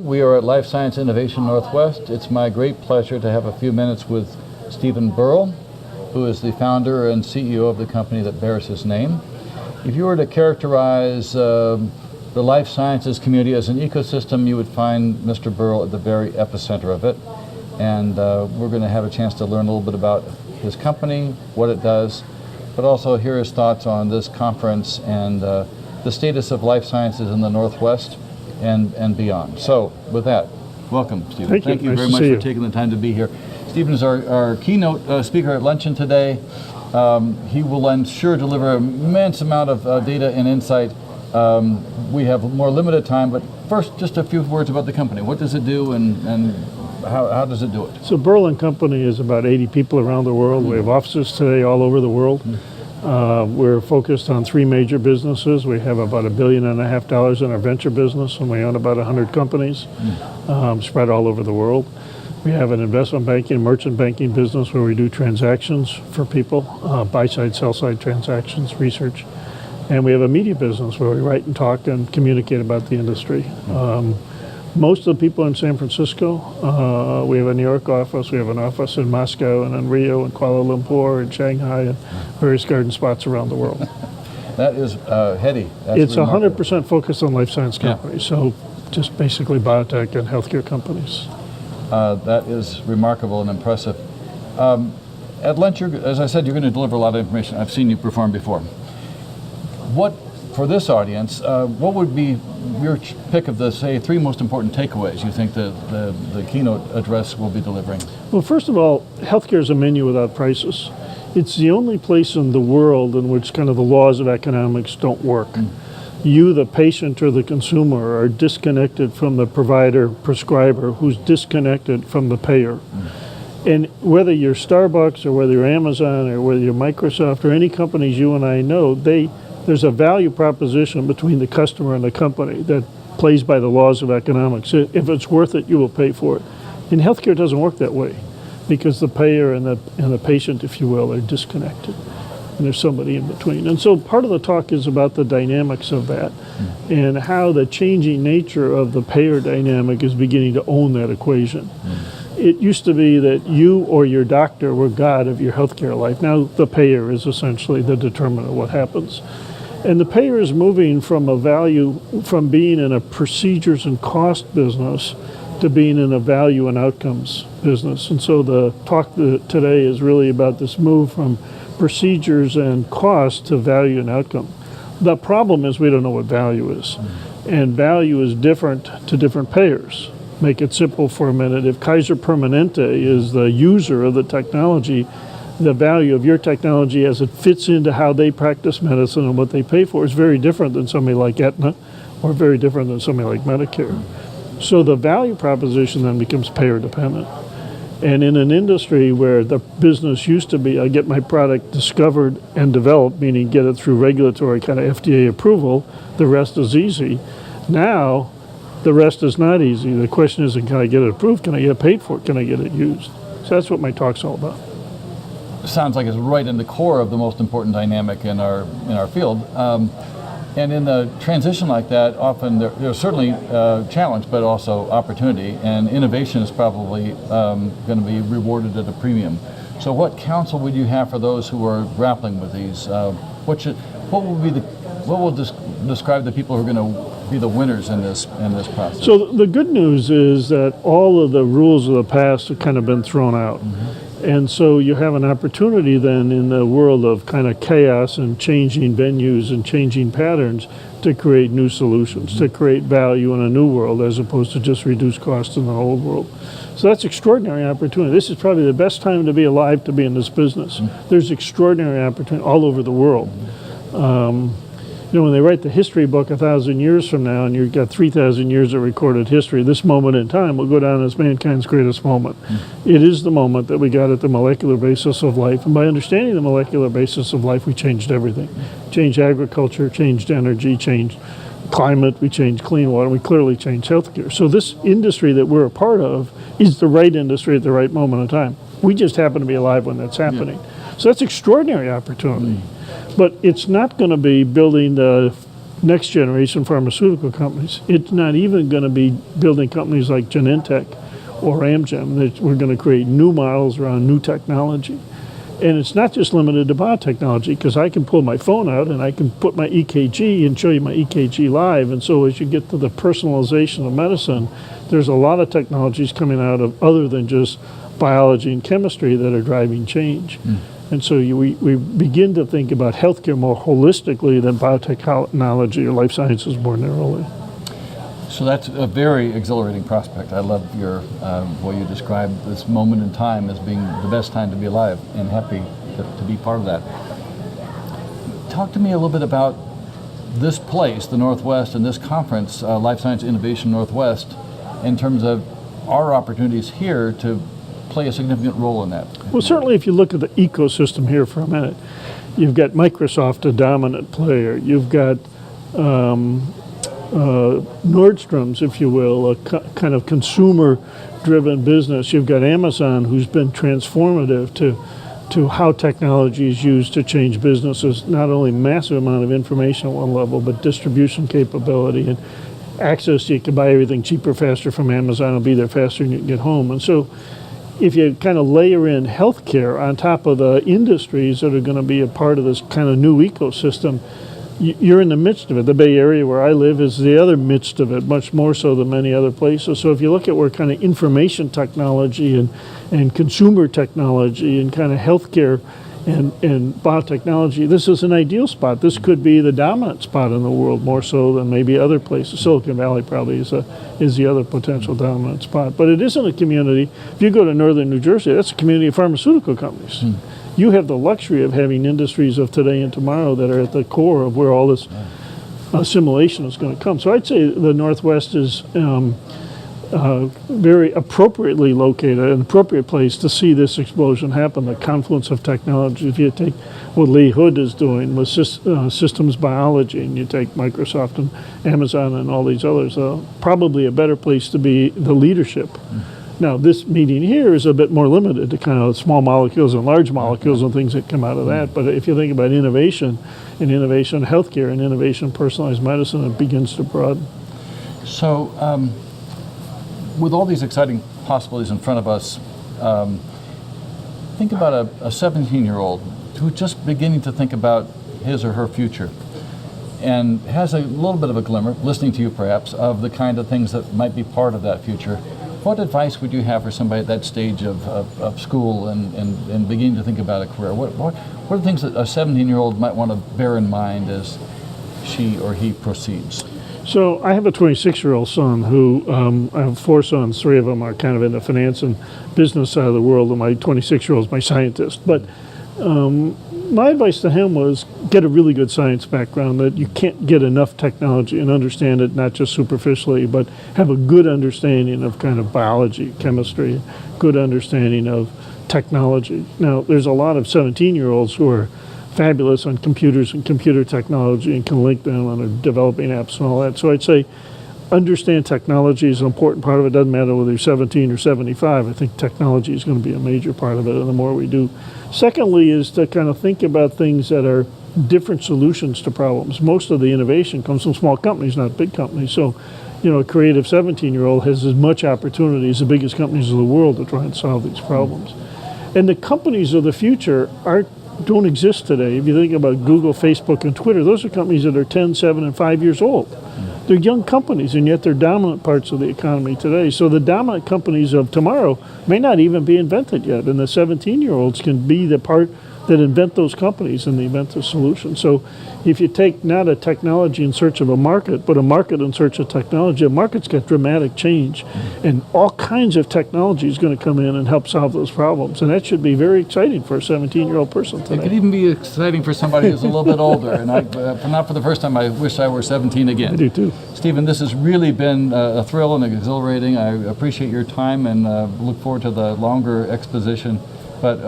We are at Life Science Innovation Northwest. It's my great pleasure to have a few minutes with Steven Burill, who is the founder and CEO of the company that bears his name. If you were to characterize the life sciences community as an ecosystem, you would find Mr. Burill at the very epicenter of it. And we're going to have a chance to learn a little bit about his company, what it does, but also hear his thoughts on this conference and the status of life sciences in the Northwest and beyond. So with that, welcome, Steven. Thank you Nice very much for taking the time to be here. Steven is our keynote speaker at luncheon today. He will, I'm sure, deliver an immense amount of data and insight. We have more limited time, but first, just a few words about the company. What does it do and how does it do it? So Burill Company is about 80 people around the world. We have offices today all over the world. We're focused on three major businesses. We have about $1.5 billion in our venture business, and we own about 100 companies spread all over the world. We have an investment banking, merchant banking business where we do transactions for people, buy-side, sell-side transactions, research. And we have a media business where we write and talk and communicate about the industry. Most of the people in San Francisco. We have a New York office. We have an office in Moscow and in Rio and Kuala Lumpur and Shanghai and various garden spots around the world. That is heady. That's it's remarkable. 100% focused on life science companies, so just basically biotech and healthcare companies. That is remarkable and impressive. At lunch, as I said, you're going to deliver a lot of information. I've seen you perform before. What, for this audience, what would be your pick of the, say, three most important takeaways you think the keynote address will be delivering? Well, first of all, healthcare is a menu without prices. It's the only place in the world in which kind of the laws of economics don't work. You, the patient or the consumer, are disconnected from the provider, prescriber, who's disconnected from the payer. And whether you're Starbucks or whether you're Amazon or whether you're Microsoft or any companies you and I know, there's a value proposition between the customer and the company that plays by the laws of economics. If it's worth it, you will pay for it. In healthcare, it doesn't work that way because the payer and the patient, if you will, are disconnected. And there's somebody in between. And so part of the talk is about the dynamics of that and how the changing nature of the payer dynamic is beginning to own that equation. It used to be that you or your doctor were God of your healthcare life. Now the payer is essentially the determinant of what happens. And the payer is moving from from being in a procedures and cost business to being in a value and outcomes business. And so the talk today is really about this move from procedures and cost to value and outcome. The problem is we don't know what value is. And value is different to different payers. Make it simple for a minute. If Kaiser Permanente is the user of the technology, the value of your technology as it fits into how they practice medicine and what they pay for is very different than somebody like Aetna or very different than somebody like Medicare. So the value proposition then becomes payer dependent. And in an industry where the business used to be, I get my product discovered and developed, meaning get it through regulatory kind of FDA approval, the rest is easy. Now, the rest is not easy. The question isn't, can I get it approved? Can I get it paid for? Can I get it used? So that's what my talk's all about. Sounds like it's right in the core of the most important dynamic in our field. And in the transition like that, often there's certainly challenge, but also opportunity, and innovation is probably going to be rewarded at a premium. So what counsel would you have for those who are grappling with these? What will describe the people who are going to be the winners in this process? So the good news is that all of the rules of the past have kind of been thrown out. And so you have an opportunity then in the world of kind of chaos and changing venues and changing patterns to create new solutions, to create value in a new world as opposed to just reduce costs in the old world. So that's extraordinary opportunity. This is probably the best time to be alive to be in this business. There's extraordinary opportunity all over the world. When they write the history book 1,000 years from now and you've got 3,000 years of recorded history, this moment in time will go down as mankind's greatest moment. It is the moment that we got at the molecular basis of life. And by understanding the molecular basis of life, we changed everything. Changed agriculture, changed energy, changed climate, we changed clean water, we clearly changed healthcare. So this industry that we're a part of is the right industry at the right moment in time. We just happen to be alive when that's happening. So that's extraordinary opportunity. But it's not going to be building the next generation pharmaceutical companies. It's not even going to be building companies like Genentech or Amgen. We're going to create new models around new technology. And it's not just limited to biotechnology, because I can pull my phone out and I can put my EKG and show you my EKG live. And so as you get to the personalization of medicine, there's a lot of technologies coming out of other than just biology and chemistry that are driving change. And so we begin to think about healthcare more holistically than biotechnology or life sciences more narrowly. So that's a very exhilarating prospect. I love your way you describe this moment in time as being the best time to be alive, and happy to be part of that. Talk to me a little bit about this place, the Northwest, and this conference, Life Science Innovation Northwest, in terms of our opportunities here to play a significant role in that. Well, certainly if you look at the ecosystem here for a minute, you've got Microsoft, a dominant player. You've got Nordstrom's, if you will, a kind of consumer-driven business. You've got Amazon, who's been transformative to how technology is used to change businesses. Not only massive amount of information at one level, but distribution capability and access. You can buy everything cheaper, faster from Amazon. It'll be there faster and you can get home. And so if you kind of layer in healthcare on top of the industries that are going to be a part of this kind of new ecosystem, you're in the midst of it. The Bay Area where I live is the other midst of it, much more so than many other places. So if you look at where kind of information technology and consumer technology and kind of healthcare and biotechnology, this is an ideal spot. This could be the dominant spot in the world, more so than maybe other places. Silicon Valley probably is the other potential dominant spot. But it isn't a community. If you go to northern New Jersey, that's a community of pharmaceutical companies. You have the luxury of having industries of today and tomorrow that are at the core of where all this assimilation is going to come. So I'd say the Northwest is very appropriately located, an appropriate place to see this explosion happen, the confluence of technology. If you take what Lee Hood is doing with systems biology, and you take Microsoft and Amazon and all these others, probably a better place to be the leadership. Now, this meeting here is a bit more limited to kind of small molecules and large molecules and things that come out of that. But if you think about innovation in healthcare and innovation in personalized medicine, it begins to broaden. So, with all these exciting possibilities in front of us, think about a 17-year-old who's just beginning to think about his or her future and has a little bit of a glimmer, listening to you perhaps, of the kind of things that might be part of that future. What advice would you have for somebody at that stage of school and beginning to think about a career? What are the things that a 17-year-old might want to bear in mind as she or he proceeds? So I have a 26-year-old son who, I have 4 sons, 3 of them are kind of in the finance and business side of the world, and my 26-year-old is my scientist. But my advice to him was get a really good science background, that you can't get enough technology and understand it not just superficially, but have a good understanding of kind of biology, chemistry, good understanding of technology. Now, there's a lot of 17-year-olds who are fabulous on computers and computer technology and can link them and are developing apps and all that. So I'd say understand technology is an important part of it. It doesn't matter whether you're 17 or 75. I think technology is going to be a major part of it, and the more we do. Secondly is to kind of think about things that are different solutions to problems. Most of the innovation comes from small companies, not big companies. So, a creative 17-year-old has as much opportunity as the biggest companies of the world to try and solve these problems. And the companies of the future don't exist today. If you think about Google, Facebook, and Twitter, those are companies that are 10, 7, and 5 years old. They're young companies, and yet they're dominant parts of the economy today. So the dominant companies of tomorrow may not even be invented yet, and the 17-year-olds can be the part that invent those companies and they invent the solution. So if you take not a technology in search of a market, but a market in search of technology, a market's got dramatic change, and all kinds of technology is going to come in and help solve those problems. And that should be very exciting for a 17-year-old person today. It could even be exciting for somebody who's a little bit older. And not for the first time, I wish I were 17 again. I do too. Stephen, this has really been a thrill and exhilarating. I appreciate your time and look forward to the longer exposition. But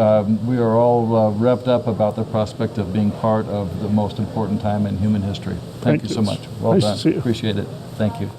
we are all revved up about the prospect of being part of the most important time in human history. Thank you so much. Well nice done. To see you. Appreciate it. Thank you.